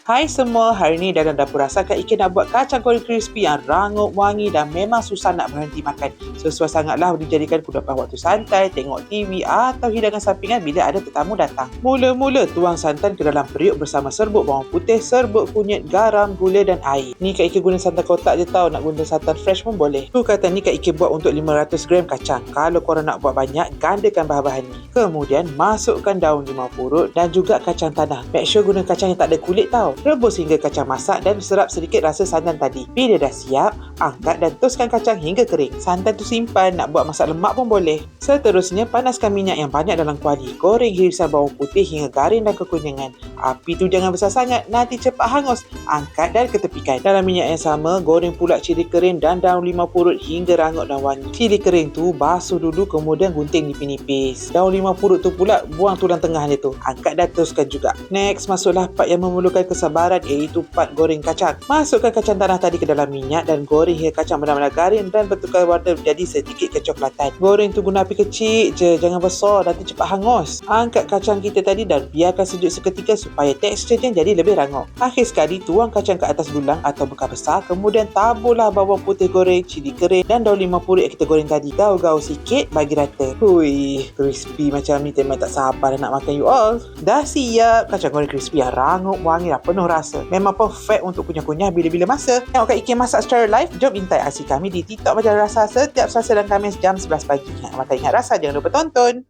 Hai semua, hari ni dalam dapur rasa Kak Ike nak buat kacang goreng crispy yang rangup, wangi dan memang susah nak berhenti makan. Sesuai sangatlah dijadikan kudapan waktu santai, tengok TV atau hidangan sampingan bila ada tetamu datang. Mula-mula tuang santan ke dalam periuk bersama serbuk bawang putih, serbuk kunyit, garam, gula dan air. Ni Kak Ike guna santan kotak je tau, nak guna santan fresh pun boleh. Tu kata ni Kak Ike buat untuk 500 gram kacang. Kalau korang nak buat banyak, gandakan bahan-bahan ni. Kemudian masukkan daun limau purut dan juga kacang tanah. Make sure guna kacang yang tak ada kulit tau. Rebus hingga kacang masak dan serap sedikit rasa santan tadi. Bila dah siap, angkat dan toskan kacang hingga kering. Santan tu simpan, nak buat masak lemak pun boleh. Seterusnya, panaskan minyak yang banyak dalam kuali. Goreng irisan bawang putih hingga garing dan kekunyangan. Api tu jangan besar sangat, nanti cepat hangus. Angkat dan ketepikan. Dalam minyak yang sama, goreng pula cili kering dan daun limau purut hingga rangup dan wangi. Cili kering tu basuh dulu, kemudian gunting nipis-nipis. Daun limau purut tu pula buang tulang tengahnya tu. Angkat dan toskan juga. Next, masuklah part yang memerlukan kesabaran, iaitu part goreng kacang. Masukkan kacang tanah tadi ke dalam minyak dan goreng hingga kacang benar-benar garing dan bertukar warna menjadi sedikit kecoklatan. Goreng tu guna api kecil je, jangan besar, nanti cepat hangus. Angkat kacang kita tadi dan biarkan sejuk seketika supaya teksturnya jadi lebih rangup. Akhir sekali, tuang kacang ke atas dulang atau bekal besar, kemudian taburlah bawang putih goreng, cili kering dan daun limau purut yang kita goreng tadi. Gaul-gaul sikit, bagi rata. Hui, crispy macam ni, memang tak sabar nak makan you all. Dah siap kacang goreng crispy yang rangup, wangi dan penuh rasa. Memang perfect untuk kunyah-kunyah bila-bila masa. Tengok Kak Ike masak secara live? Jom interaksi kami di TikTok Majalah Rasa setiap Selasa dan Khamis jam 11 pagi. Maka ingat rasa, jangan lupa tonton.